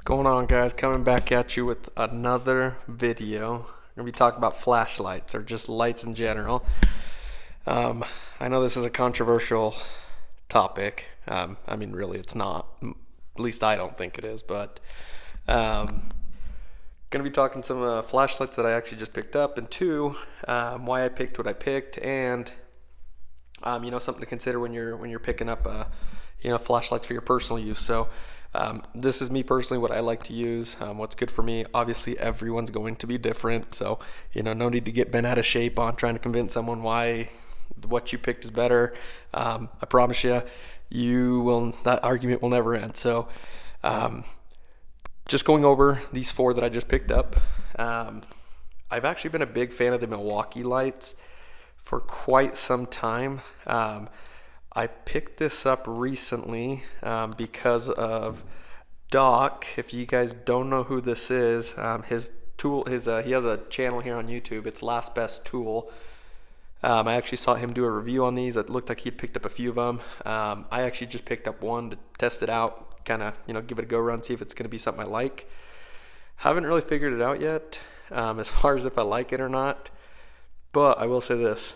Going on, guys? Coming back at you with another video. We're gonna be talking about flashlights or just lights in general. I know this is a controversial topic. I mean, really, it's not. At least I don't think it is. But gonna be talking some flashlights that I actually just picked up, and two, why I picked what I picked, and something to consider when you're picking up flashlights for your personal use. So. This is me personally, what I like to use, what's good for me. Obviously, everyone's going to be different, so no need to get bent out of shape on trying to convince someone why what you picked is better. I promise you, that argument will never end. So, just going over these four that I just picked up. I've actually been a big fan of the Milwaukee Lights for quite some time. I picked this up recently because of Doc. If you guys don't know who this is, he has a channel here on YouTube. It's Last Best Tool. I actually saw him do a review on these. It looked like he'd picked up a few of them. I actually just picked up one to test it out, kind of give it a go run, see if it's going to be something I like. Haven't really figured it out yet as far as if I like it or not. But I will say this.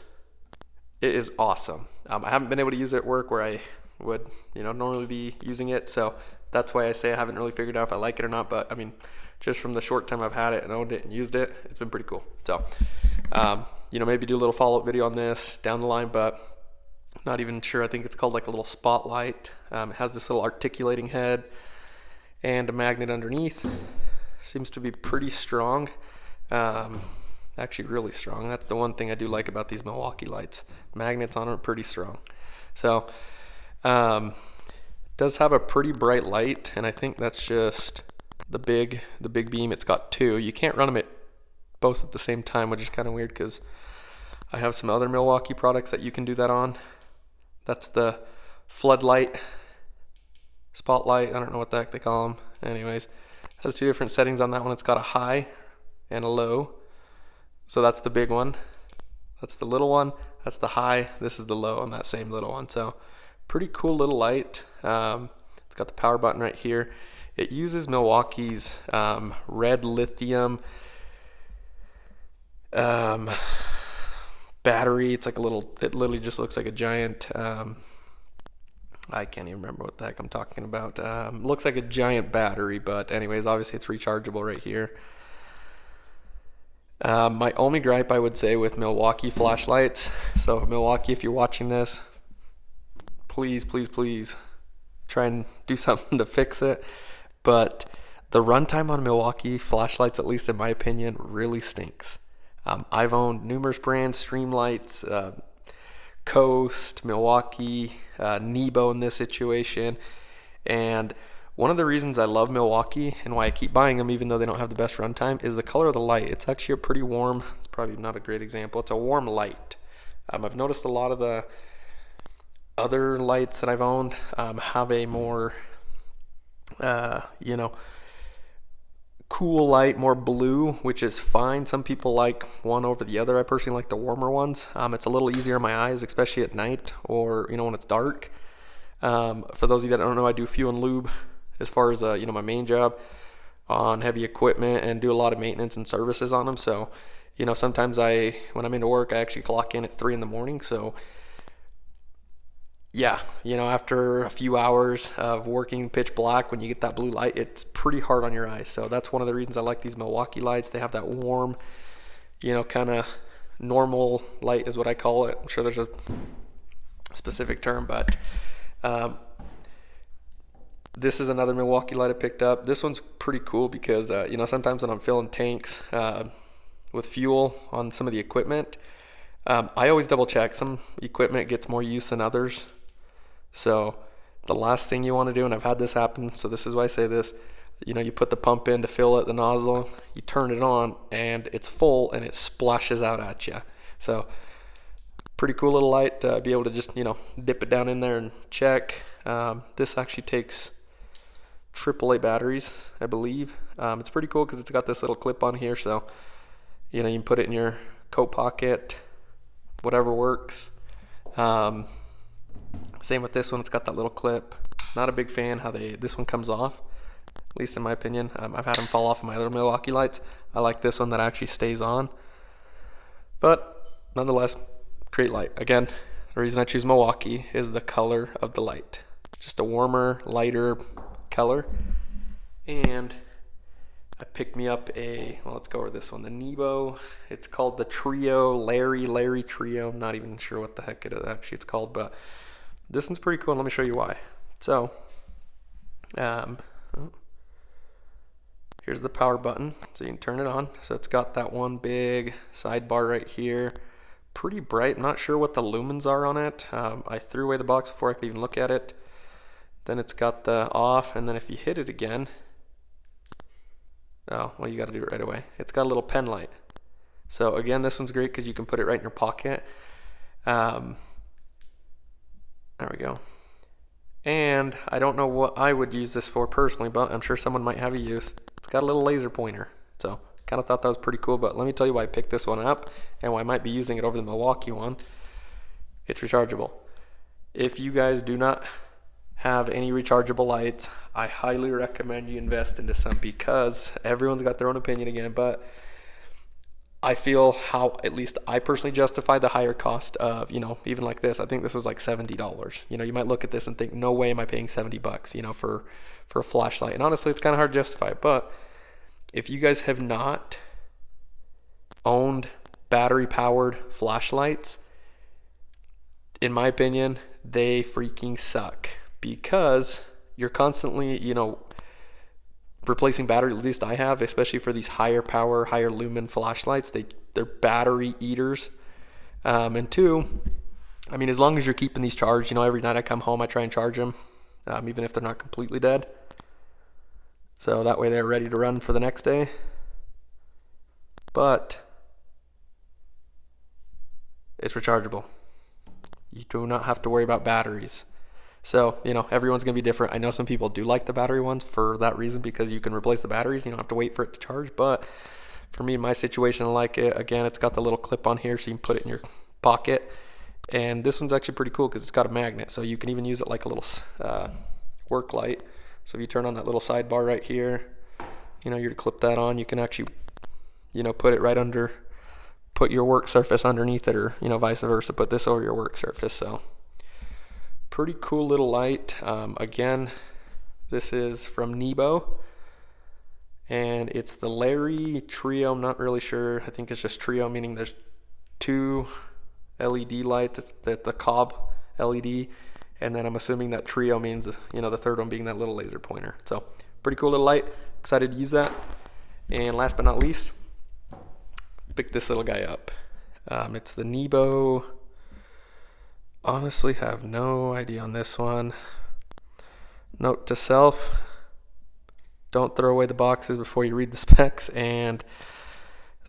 It is awesome. I haven't been able to use it at work where I would, normally be using it. So that's why I say I haven't really figured out if I like it or not. But I mean, just from the short time I've had it and owned it and used it, it's been pretty cool. So, maybe do a little follow-up video on this down the line, but I'm not even sure. I think it's called like a little spotlight. It has this little articulating head and a magnet underneath. Seems to be pretty strong. Actually really strong. That's the one thing I do like about these Milwaukee Lights. Magnets on them are pretty strong. So does have a pretty bright light, and I think that's just the big beam. It's got two. You can't run them both at the same time, which is kind of weird because I have some other Milwaukee products that you can do that on. That's the floodlight, spotlight, I don't know what the heck they call them. Anyways, has two different settings on that one. It's got a high and a low. So that's the big one. That's the little one. That's the high. This is the low on that same little one. So pretty cool little light. It's got the power button right here. It uses Milwaukee's red lithium battery. It's like it literally just looks like a giant, I can't even remember what the heck I'm talking about. Looks like a giant battery, but anyways, obviously it's rechargeable right here. My only gripe, I would say, with Milwaukee flashlights, so Milwaukee, if you're watching this, please try and do something to fix it. But the runtime on Milwaukee flashlights, at least in my opinion, really stinks. I've owned numerous brands, Streamlights, Coast, Milwaukee, Nebo in this situation, and one of the reasons I love Milwaukee and why I keep buying them even though they don't have the best runtime is the color of the light. It's actually a pretty warm, it's probably not a great example, it's a warm light. I've noticed a lot of the other lights that I've owned have a more, cool light, more blue, which is fine. Some people like one over the other. I personally like the warmer ones. It's a little easier on my eyes, especially at night or, when it's dark. For those of you that don't know, I do fuel and lube as far as my main job on heavy equipment and do a lot of maintenance and services on them. So sometimes when I'm into work, I actually clock in at 3 in the morning. So yeah, after a few hours of working pitch black, when you get that blue light, it's pretty hard on your eyes. So that's one of the reasons I like these Milwaukee Lights. They have that warm, kind of normal light is what I call it. I'm sure there's a specific term, but this is another Milwaukee light I picked up. This one's pretty cool because, sometimes when I'm filling tanks with fuel on some of the equipment, I always double check. Some equipment gets more use than others. So the last thing you want to do, and I've had this happen, so this is why I say this, you put the pump in to fill it, the nozzle, you turn it on, and it's full, and it splashes out at you. So pretty cool little light to be able to just, dip it down in there and check. This actually takes AAA batteries, I believe. It's pretty cool because it's got this little clip on here, so you can put it in your coat pocket, whatever works. Same with this one, it's got that little clip. Not a big fan how this one comes off. at least in my opinion. I've had them fall off of my other Milwaukee Lights. I like this one that actually stays on. But nonetheless, great light. Again, the reason I choose Milwaukee is the color of the light. Just a warmer, lighter color. And I picked me up well, let's go over this one, the Nebo. It's called the Trio, Larry Trio. I'm not even sure what the heck it's called, but this one's pretty cool. Let me show you why. So, here's the power button, so you can turn it on. So it's got that one big sidebar right here. Pretty bright. I'm not sure what the lumens are on it. I threw away the box before I could even look at it. Then it's got the off, and then if you hit it again, oh, well, you got to do it right away. It's got a little pen light. So again, this one's great because you can put it right in your pocket. There we go. And I don't know what I would use this for personally, but I'm sure someone might have a use. It's got a little laser pointer. So kind of thought that was pretty cool, but let me tell you why I picked this one up and why I might be using it over the Milwaukee one. It's rechargeable. If you guys do not have any rechargeable lights, I highly recommend you invest into some, because everyone's got their own opinion again, but I feel how at least I personally justify the higher cost of, even like this. I think this was like $70. You might look at this and think, no way am I paying $70, for a flashlight. And honestly, it's kind of hard to justify. But if you guys have not owned battery powered flashlights, in my opinion, they freaking suck, because you're constantly, replacing batteries. At least I have, especially for these higher power, higher lumen flashlights. They're battery eaters. And two, I mean, as long as you're keeping these charged, every night I come home, I try and charge them, even if they're not completely dead. So that way they're ready to run for the next day. But it's rechargeable. You do not have to worry about batteries. So, everyone's going to be different. I know some people do like the battery ones for that reason, because you can replace the batteries. You don't have to wait for it to charge. But for me, in my situation, I like it. Again, it's got the little clip on here so you can put it in your pocket. And this one's actually pretty cool because it's got a magnet. So you can even use it like a little work light. So if you turn on that little sidebar right here, you're to clip that on. You can actually, put it right under, put your work surface underneath it, or, vice versa. Put this over your work surface. So pretty cool little light. Again, this is from Nebo, and it's the Larry Trio. I'm not really sure. I think it's just Trio, meaning there's two LED lights. It's the Cobb LED, and then I'm assuming that Trio means, the third one being that little laser pointer. So pretty cool little light. Excited to use that. And last but not least, pick this little guy up. It's the Nebo. Honestly, have no idea on this one. Note to self: don't throw away the boxes before you read the specs and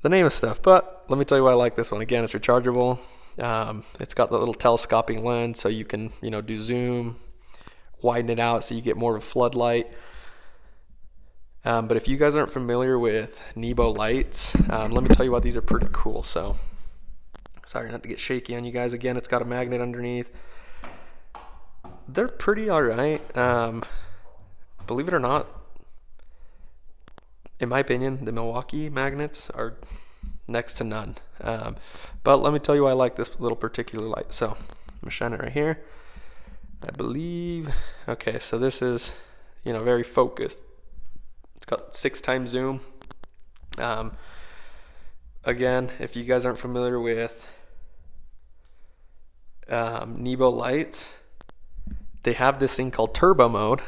the name of stuff. But let me tell you why I like this one. Again, it's rechargeable. It's got the little telescoping lens, so you can do zoom, widen it out so you get more of a floodlight. But if you guys aren't familiar with Nebo Lights, let me tell you why these are pretty cool. So sorry not to get shaky on you guys. Again, it's got a magnet underneath. They're pretty all right. Believe it or not, in my opinion, the Milwaukee magnets are next to none. But let me tell you why I like this little particular light. So I'm gonna shine it right here. I believe, okay, so this is, very focused. It's got 6x zoom. Again, if you guys aren't familiar with Nebo Lights, they have this thing called turbo mode,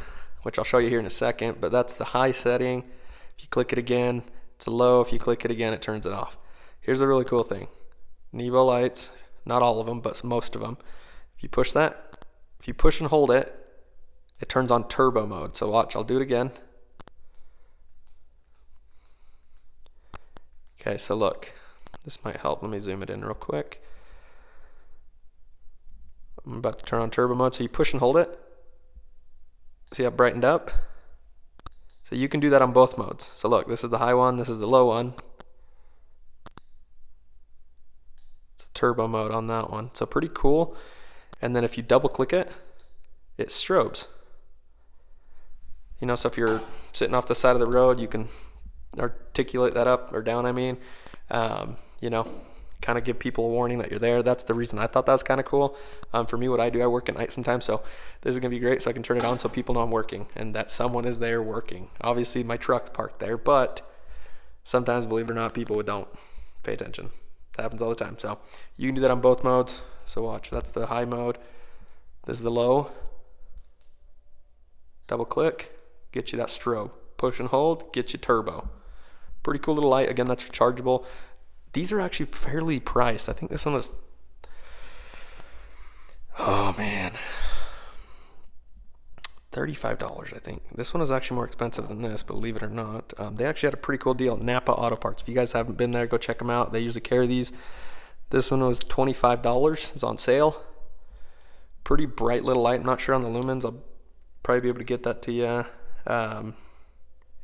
which I'll show you here in a second, but that's the high setting. If you click it again, it's low. If you click it again, it turns it off. Here's the really cool thing. Nebo Lights, not all of them, but most of them. If you push that, if you push and hold it, it turns on turbo mode. So watch, I'll do it again. Okay, so look, this might help. Let me zoom it in real quick. I'm about to turn on turbo mode, so you push and hold it. See how it brightened up? So you can do that on both modes. So look, this is the high one, this is the low one. It's a turbo mode on that one. So pretty cool. And then if you double click it, it strobes. You know, so if you're sitting off the side of the road, you can articulate that up or down, you know, kind of give people a warning that you're there. That's the reason I thought that was kind of cool. For me, what I do, I work at night sometimes, so this is gonna be great, so I can turn it on so people know I'm working and that someone is there working. Obviously my truck's parked there, but sometimes, believe it or not, people don't pay attention. That happens all the time. So you can do that on both modes. So watch, that's the high mode. This is the low. Double click, get you that strobe. Push and hold, get you turbo. Pretty cool little light. Again, that's rechargeable. These are actually fairly priced. I think this one was, oh man, $35, I think. This one is actually more expensive than this, believe it or not. They actually had a pretty cool deal at Napa Auto Parts. If you guys haven't been there, go check them out. They usually carry these. This one was $25. It's on sale. Pretty bright little light. I'm not sure on the lumens. I'll probably be able to get that to you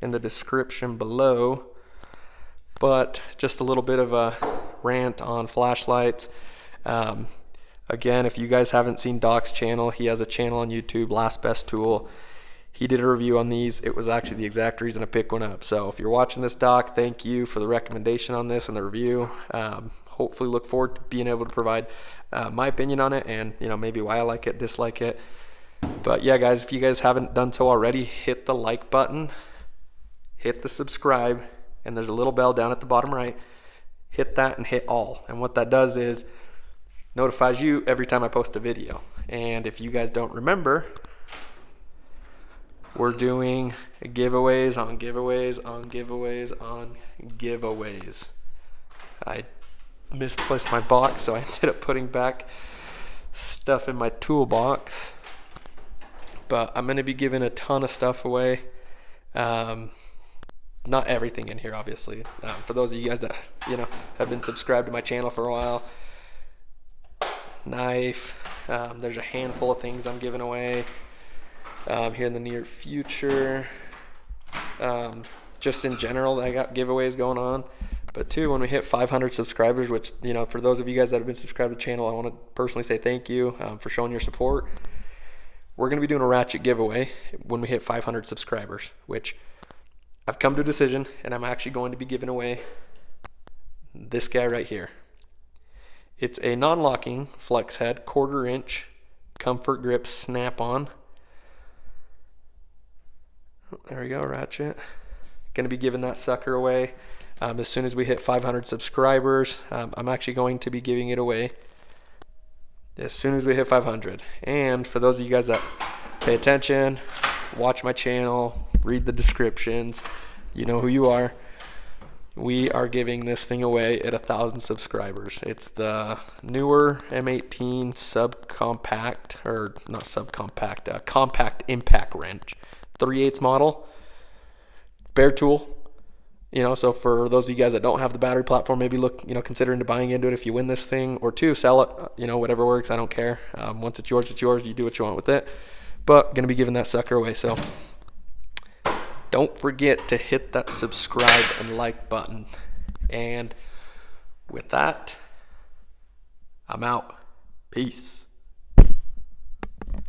in the description below. But just a little bit of a rant on flashlights. Again, if you guys haven't seen Doc's channel, he has a channel on YouTube, Last Best Tool. He did a review on these. It was actually the exact reason I picked one up. So if you're watching this, Doc, thank you for the recommendation on this and the review. Hopefully look forward to being able to provide my opinion on it and, you know, maybe why I like it, dislike it. But yeah, guys, if you guys haven't done so already, hit the like button, hit the subscribe, and there's a little bell down at the bottom right. Hit that and hit all. And what that does is notifies you every time I post a video. And if you guys don't remember, we're doing giveaways on giveaways on giveaways on giveaways. I misplaced my box, so I ended up putting back stuff in my toolbox. But I'm going to be giving a ton of stuff away. Not everything in here, obviously. For those of you guys that, you know, have been subscribed to my channel for a while, knife. There's a handful of things I'm giving away here in the near future. Just in general, I got giveaways going on. But too, when we hit 500 subscribers, which, you know, for those of you guys that have been subscribed to the channel, I want to personally say thank you for showing your support. We're going to be doing a ratchet giveaway when we hit 500 subscribers, which I've come to a decision, and I'm actually going to be giving away this guy right here. It's a non-locking flex head, 1/4 inch comfort grip snap-on. There we go, ratchet. Going to be giving that sucker away as soon as we hit 500 subscribers. I'm actually going to be giving it away as soon as we hit 500. And for those of you guys that pay attention, watch my channel, read the descriptions, you know who you are. We are giving this thing away at 1,000 subscribers. It's the newer M18 subcompact, or not subcompact, compact impact wrench, 3/8 model, bare tool. You know, so for those of you guys that don't have the battery platform, maybe look, you know, consider into buying into it if you win this thing, or two, sell it. You know, whatever works. I don't care. Once it's yours, it's yours. You do what you want with it. But gonna be giving that sucker away. So don't forget to hit that subscribe and like button. And with that, I'm out. Peace.